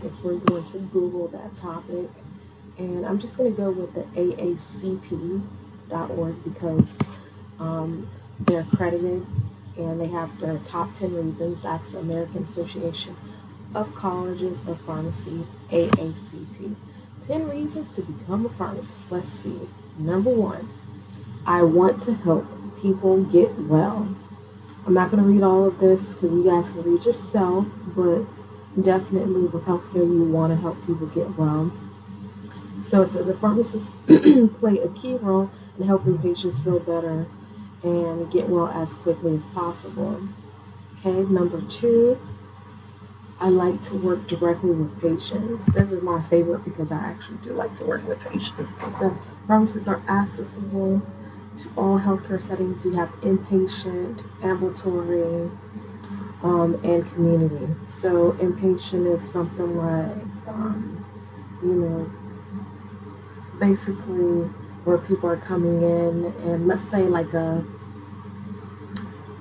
is we're going to Google that topic. And I'm just going to go with the AACP.org because they're accredited and they have their top 10 reasons. That's the American Association of Colleges of Pharmacy, AACP. 10 reasons to become a pharmacist. Let's see. Number one, I want to help people get well. I'm not going to read all of this because you guys can read yourself, but definitely with healthcare, you want to help people get well. So it says the pharmacists play a key role in helping patients feel better and get well as quickly as possible. Okay, number two, I like to work directly with patients. This is my favorite because I actually do like to work with patients. So pharmacists are accessible to all healthcare settings. You have inpatient, ambulatory, and community. So inpatient is something like, you know, basically where people are coming in and let's say like a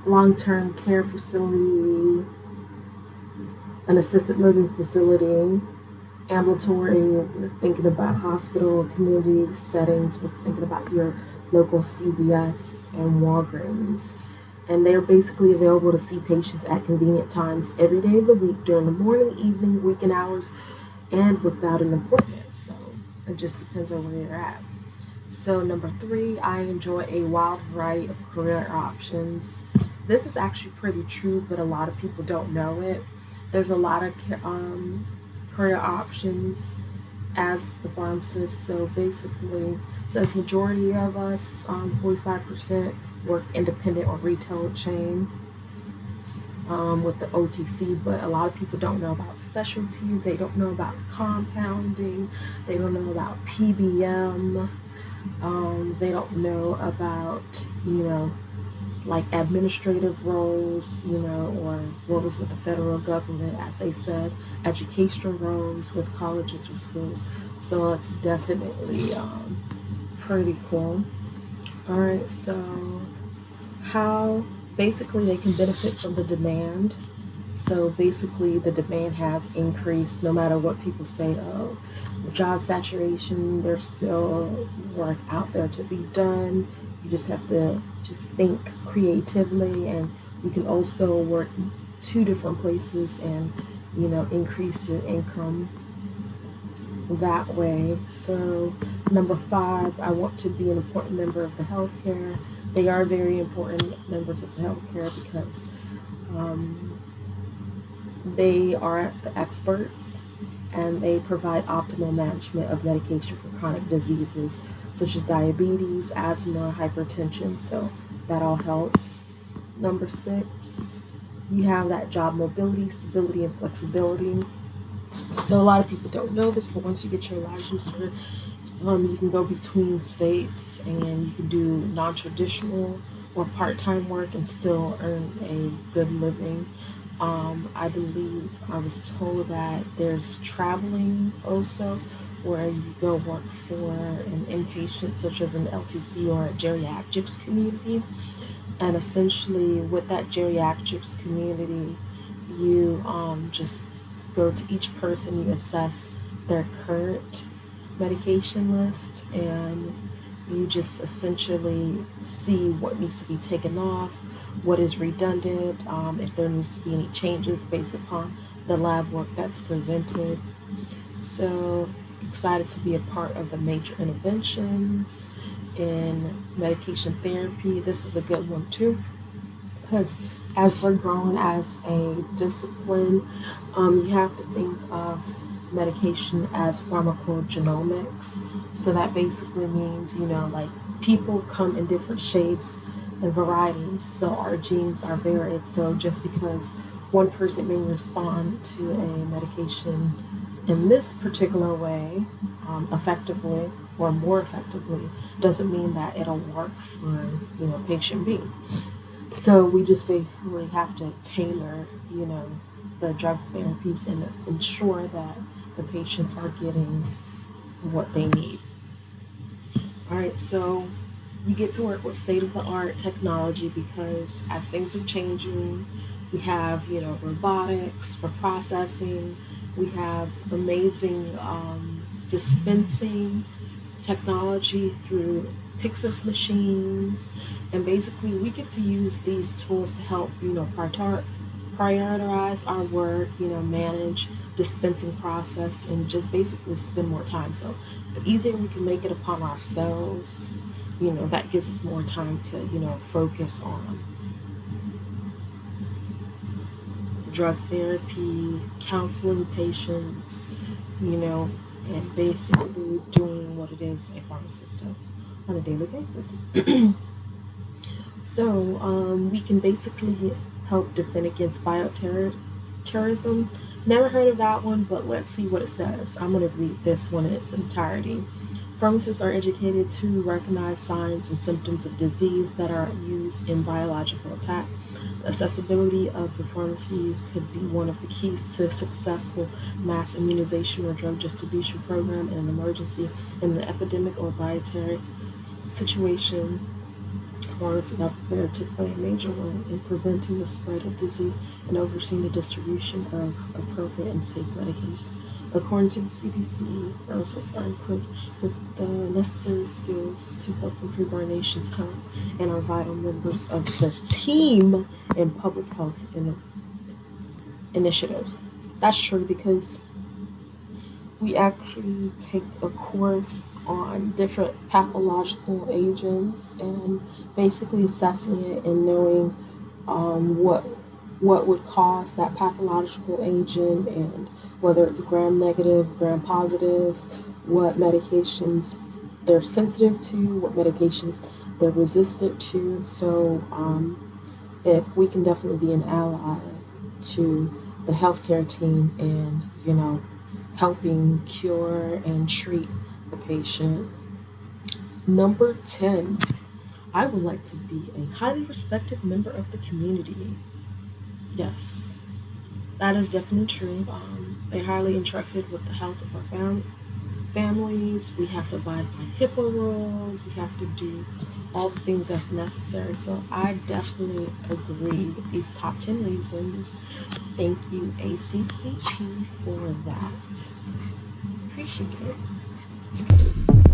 long-term care facility, an assisted living facility, ambulatory, we're thinking about hospital, community settings, we're thinking about your local CVS and Walgreens. And they're basically available to see patients at convenient times every day of the week during the morning, evening, weekend hours, and without an appointment. So it just depends on where you're at. So, number three, I enjoy a wild variety of career options. This is actually pretty true, but a lot of people don't know it. There's a lot of career options as the pharmacist. So, basically, it says majority of us, 45%, work independent or retail chain with the OTC, but a lot of people don't know about specialty. They don't know about compounding. They don't know about PBM. They don't know about, like administrative roles, or roles with the federal government, as they said, educational roles with colleges or schools. So it's definitely pretty cool. All right, so how basically they can benefit from the demand. So basically, the demand has increased no matter what people say. Oh, job saturation, there's still work out there to be done. You just have to just think creatively, and you can also work two different places and increase your income that way. So, number five, I want to be an important member of the healthcare. They are very important members of the healthcare because um, they are the experts and they provide optimal management of medication for chronic diseases such as diabetes, asthma, hypertension. So that all helps. Number six, you have that job mobility, stability, and flexibility. So a lot of people don't know this, but once you get your licensure, you can go between states and you can do non-traditional or part-time work and still earn a good living. I believe I was told that there's traveling also where you go work for an inpatient such as an LTC or a geriatrics community. And essentially with that geriatrics community, you just go to each person, you assess their current medication list, and you just essentially see what needs to be taken off, what is redundant, if there needs to be any changes based upon the lab work that's presented. So excited to be a part of the major interventions in medication therapy. This is a good one too because as we're growing as a discipline, you have to think of medication as pharmacogenomics. So that basically means, like people come in different shades and varieties. So our genes are varied. So just because one person may respond to a medication in this particular way, effectively or more effectively, doesn't mean that it'll work for, patient B. So we just basically have to tailor, the drug therapies and ensure that the patients are getting what they need. All right, so we get to work with state of the art technology because as things are changing, we have, robotics for processing, We have amazing dispensing technology through Pixis machines, and basically we get to use these tools to help prioritize our work, manage dispensing process, and just basically spend more time. So the easier we can make it upon ourselves, that gives us more time to focus on drug therapy, counseling patients, you know, and basically doing what it is a pharmacist does on a daily basis. So we can basically help defend against bioterrorism. Never heard of that one, but let's see what it says. I'm going to read this one in its entirety. Pharmacists are educated to recognize signs and symptoms of disease that are used in biological attack. The accessibility of the pharmacies could be one of the keys to a successful mass immunization or drug distribution program in an emergency, in an epidemic or biotech situation. Pharmacists are there to play a major role in preventing the spread of disease and overseeing the distribution of appropriate and safe medications. According to the CDC, pharmacists are equipped with the necessary skills to help improve our nation's health and are vital members of the team in public health initiatives. That's true because we actually take a course on different pathological agents and basically assessing it and knowing what would cause that pathological agent and whether it's gram negative, gram positive, what medications they're sensitive to, what medications they're resistant to. So if we can definitely be an ally to the healthcare team and helping cure and treat the patient. Number 10, I would like to be a highly respected member of the community. Yes, that is definitely true. They're highly interested with the health of our families. We have to abide by HIPAA rules. We have to do all the things that's necessary. So I definitely agree with these top 10 reasons. Thank you, ACCP, for that. Appreciate it.